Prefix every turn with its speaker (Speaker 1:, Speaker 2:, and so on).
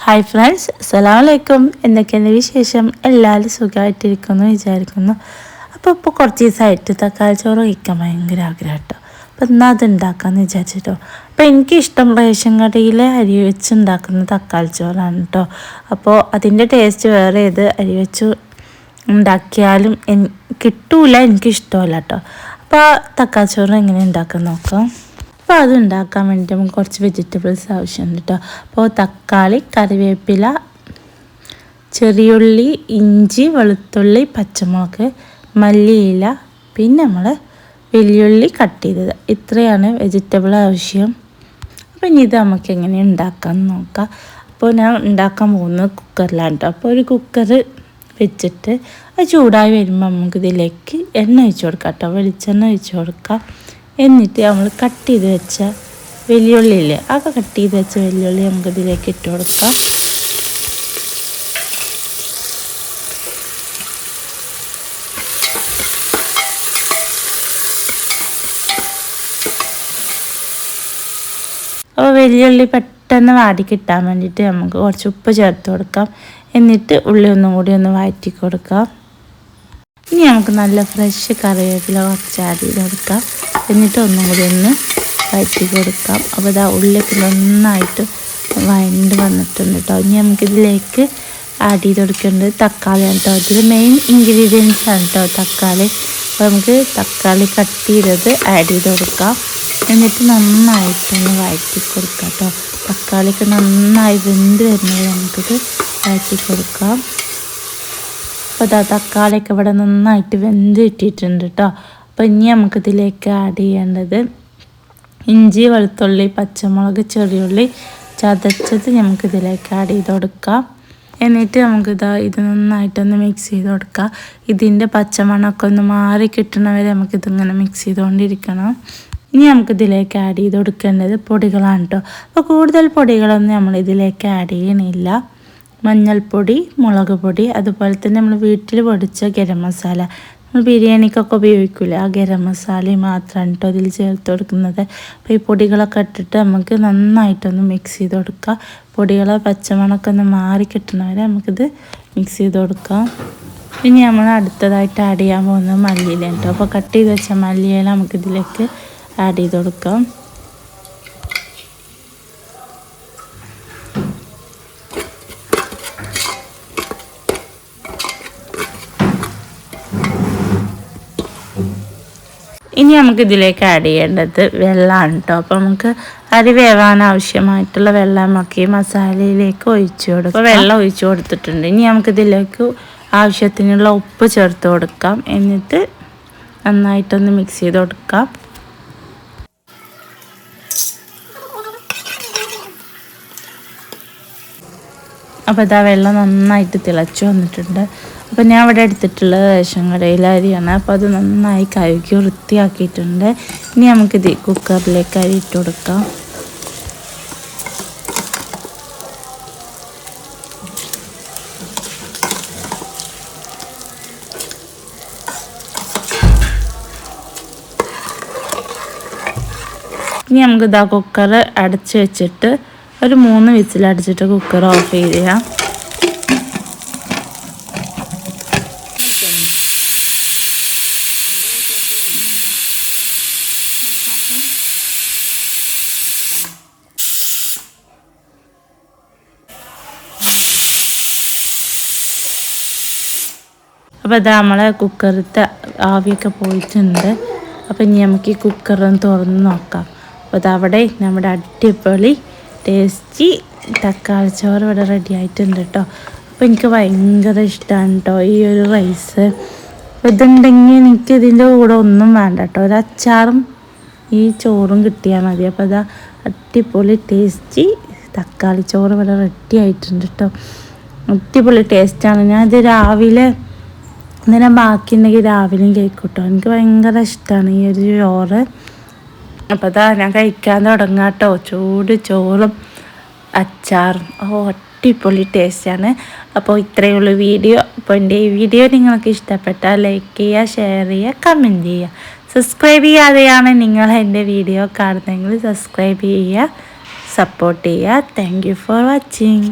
Speaker 1: Hi friends, അസ്സലാമലൈക്കും. എന്തൊക്കെയാണ് വിശേഷം? എല്ലാവരും സുഖമായിട്ടിരിക്കുന്നു വിചാരിക്കുന്നു. അപ്പോൾ കുറച്ച് ദിവസമായിട്ട് തക്കാളി ചോറ് കഴിക്കാൻ ഭയങ്കര ആഗ്രഹം കേട്ടോ. അപ്പോൾ എന്നാൽ അത് ഉണ്ടാക്കാമെന്ന് വിചാരിച്ചിട്ടോ. അപ്പോൾ എനിക്കിഷ്ടം റേഷൻ കടയിലെ അരി വെച്ച് ഉണ്ടാക്കുന്ന തക്കാളി ചോറാണ് കേട്ടോ. അപ്പോൾ അതിൻ്റെ ടേസ്റ്റ് വേറെ ഏത് അരി വെച്ച് ഉണ്ടാക്കിയാലും കിട്ടൂല, എനിക്കിഷ്ടമല്ല കേട്ടോ. അപ്പോൾ തക്കാളി ചോറ് എങ്ങനെ ഉണ്ടാക്കാൻ നോക്കാം. അപ്പോൾ അത് ഉണ്ടാക്കാൻ വേണ്ടി നമുക്ക് കുറച്ച് വെജിറ്റബിൾസ് ആവശ്യമുണ്ട് കേട്ടോ. അപ്പോൾ തക്കാളി, കറിവേപ്പില, ചെറിയുള്ളി, ഇഞ്ചി, വെളുത്തുള്ളി, പച്ചമുളക്, മല്ലിയില, പിന്നെ നമ്മൾ വെല്ലുള്ളി കട്ട് ചെയ്തത്, ഇത്രയാണ് വെജിറ്റബിൾ ആവശ്യം. അപ്പോൾ ഇനി ഇത് നമുക്ക് എങ്ങനെ ഉണ്ടാക്കാമെന്ന് നോക്കാം. അപ്പോൾ ഞാൻ ഉണ്ടാക്കാൻ പോകുന്നത് കുക്കറിലാണ് കേട്ടോ. അപ്പോൾ ഒരു കുക്കർ വെച്ചിട്ട് അത് ചൂടായി വരുമ്പോൾ നമുക്കിതിലേക്ക് എണ്ണ ഒഴിച്ച് കൊടുക്കാം കേട്ടോ. വെളിച്ചെണ്ണ ഒഴിച്ച് കൊടുക്കാം. എന്നിട്ട് നമ്മൾ കട്ട് ചെയ്ത് വെച്ച വെല്ലുള്ളിയില്ലേ, കട്ട് ചെയ്ത് വെച്ച വെല്ലുള്ളി നമുക്കിതിലേക്ക് ഇട്ട് കൊടുക്കാം. അപ്പോൾ വെല്ലുള്ളി പെട്ടെന്ന് വാടി കിട്ടാൻ വേണ്ടിയിട്ട് നമുക്ക് കുറച്ച് ഉപ്പ് ചേർത്ത് കൊടുക്കാം. എന്നിട്ട് ഉള്ളി ഒന്നും കൂടി ഒന്ന് വഴറ്റി കൊടുക്കാം. ഇനി നമുക്ക് നല്ല ഫ്രഷ് കറിവേപ്പില കുറച്ച് ആഡ് ചെയ്ത് കൊടുക്കാം. എന്നിട്ട് ഒന്നും കൂടി ഒന്ന് വഴറ്റി കൊടുക്കാം. അപ്പോൾ ഇതാ ഉള്ളിലേക്ക് നന്നായിട്ട് വഴണ്ട് വന്നിട്ടുണ്ട് കേട്ടോ. ഇനി നമുക്കിതിലേക്ക് ആഡ് ചെയ്ത് കൊടുക്കേണ്ടത് തക്കാളിയാണ് കേട്ടോ. ഇതിൽ മെയിൻ ഇൻഗ്രീഡിയൻസ് ആണ് കേട്ടോ തക്കാളി. അപ്പോൾ നമുക്ക് തക്കാളി കട്ട് ചെയ്തത് ആഡ് ചെയ്ത് കൊടുക്കാം. എന്നിട്ട് നന്നായിട്ടൊന്ന് വഴറ്റി കൊടുക്കാം കേട്ടോ. തക്കാളിക്ക് നന്നായി വെന്ത് വരുന്നത് നമുക്കിത് വഴറ്റി കൊടുക്കാം. അപ്പോൾ അതാ തക്കാളിയൊക്കെ ഇവിടെ നന്നായിട്ട് വെന്ത് ഇട്ടിട്ടുണ്ട് കേട്ടോ. അപ്പോൾ ഇനി നമുക്കിതിലേക്ക് ആഡ് ചെയ്യേണ്ടത് ഇഞ്ചി, വെളുത്തുള്ളി, പച്ചമുളക്, ചെറിയുള്ളി ചതച്ചത് നമുക്കിതിലേക്ക് ആഡ് ചെയ്ത് കൊടുക്കാം. എന്നിട്ട് ഇത് നന്നായിട്ടൊന്ന് മിക്സ് ചെയ്ത് കൊടുക്കാം. ഇതിൻ്റെ പച്ചമണമൊക്കെ ഒന്ന് മാറി കിട്ടണവരെ നമുക്കിതിങ്ങനെ മിക്സ് ചെയ്തുകൊണ്ടിരിക്കണം. ഇനി നമുക്കിതിലേക്ക് ആഡ് ചെയ്ത് കൊടുക്കേണ്ടത് പൊടികളാണ് കേട്ടോ. അപ്പോൾ കൂടുതൽ പൊടികളൊന്നും നമ്മളിതിലേക്ക് ആഡ് ചെയ്യണില്ല. മഞ്ഞൾപ്പൊടി, മുളക് പൊടി, അതുപോലെ തന്നെ നമ്മൾ വീട്ടിൽ പൊടിച്ച ഗരം മസാല, നമ്മൾ ബിരിയാണിക്കൊക്കെ ഉപയോഗിക്കില്ല, ആ ഗരം മസാലയും മാത്രമാണ് കേട്ടോ അതിൽ ചേർത്ത് കൊടുക്കുന്നത്. അപ്പോൾ ഈ പൊടികളൊക്കെ ഇട്ടിട്ട് നമുക്ക് നന്നായിട്ടൊന്ന് മിക്സ് ചെയ്ത് കൊടുക്കാം. പൊടികളെ പച്ചമണമൊക്കെ ഒന്ന് മാറി കിട്ടുന്നവരെ നമുക്കിത് മിക്സ് ചെയ്ത് കൊടുക്കാം. ഇനി നമ്മൾ അടുത്തതായിട്ട് ആഡ് ചെയ്യാൻ പോകുന്നത് മല്ലിയില കേട്ടോ. അപ്പോൾ കട്ട് ചെയ്ത് വെച്ച മല്ലിയില നമുക്കിതിലേക്ക് ആഡ് ചെയ്ത് കൊടുക്കാം. ഇനി നമുക്കിതിലേക്ക് ആഡ് ചെയ്യേണ്ടത് വെള്ളമാണ് കേട്ടോ. അപ്പോൾ നമുക്ക് അരി വേവാൻ ആവശ്യമായിട്ടുള്ള വെള്ളമൊക്കെ മസാലയിലേക്ക് ഒഴിച്ചു കൊടുക്കാം. അപ്പോൾ വെള്ളം ഒഴിച്ചു കൊടുത്തിട്ടുണ്ട്. ഇനി നമുക്കിതിലേക്ക് ആവശ്യത്തിനുള്ള ഉപ്പ് ചേർത്ത് കൊടുക്കാം. എന്നിട്ട് നന്നായിട്ടൊന്ന് മിക്സ് ചെയ്ത് കൊടുക്കാം. അപ്പോൾ ഇതാ വെള്ളം നന്നായിട്ട് തിളച്ച് വന്നിട്ടുണ്ട്. അപ്പോൾ ഞാൻ ഇവിടെ എടുത്തിട്ടുള്ളത് റേഷൻ കടയിലെ അരിയാണ്. അപ്പോൾ അത് നന്നായി കഴുകി വൃത്തിയാക്കിയിട്ടുണ്ട്. ഇനി നമുക്കിത് കുക്കറിലേക്ക് അരി ഇട്ട് കൊടുക്കാം. ഇനി നമുക്കിതാ കുക്കർ അടച്ച് വെച്ചിട്ട് ഒരു 3 വിസിലടിച്ചിട്ട് കുക്കർ ഓഫ് ചെയ്യാം. അപ്പോൾ ഇതാ നമ്മളെ കുക്കറിലത്തെ ആവിയൊക്കെ പോയിട്ടുണ്ട്. അപ്പോൾ ഇനി നമുക്ക് ഈ കുക്കറൊന്ന് തുറന്ന് നോക്കാം. അപ്പോൾ അതവിടെ നമ്മുടെ അടിപൊളി ടേസ്റ്റി തക്കാളി ചോറ് ഇവിടെ റെഡി ആയിട്ടുണ്ട് കേട്ടോ. അപ്പോൾ എനിക്ക് ഭയങ്കര ഇഷ്ടമാണ് കേട്ടോ ഈ ഒരു റൈസ്. അപ്പോൾ ഇതുണ്ടെങ്കിൽ എനിക്ക് ഇതിൻ്റെ കൂടെ ഒന്നും വേണ്ട കേട്ടോ. ഒരു അച്ചാറും ഈ ചോറും കിട്ടിയാൽ മതി. അപ്പോൾ ഇതാ അടിപൊളി ടേസ്റ്റി തക്കാളി ചോറ് ഇവിടെ റെഡി ആയിട്ടുണ്ട് കേട്ടോ. അടിപൊളി ടേസ്റ്റാണ്. ഞാനിത് രാവിലെ ഇങ്ങനെ ബാക്കിയുണ്ടെങ്കിൽ രാവിലെയും കഴിക്കും കേട്ടോ. എനിക്ക് ഭയങ്കര ഇഷ്ടമാണ് ഈ ഒരു ചോറ്. അപ്പോൾ അതാ ഞാൻ കഴിക്കാൻ തുടങ്ങാം കേട്ടോ. ചൂട് ചോറും അച്ചാറും അടിപൊളി ടേസ്റ്റാണ്. അപ്പോൾ ഇത്രയേ ഉള്ളൂ വീഡിയോ. അപ്പോൾ എൻ്റെ ഈ വീഡിയോ നിങ്ങൾക്ക് ഇഷ്ടപ്പെട്ടാൽ ലൈക്ക് ചെയ്യുക, ഷെയർ ചെയ്യുക, കമൻറ്റ് ചെയ്യുക. സബ്സ്ക്രൈബ് ചെയ്യാതെയാണ് നിങ്ങൾ എൻ്റെ വീഡിയോ കാണുന്നതെങ്കിൽ സബ്സ്ക്രൈബ് ചെയ്യുക, സപ്പോർട്ട് ചെയ്യുക. Thank you for watching.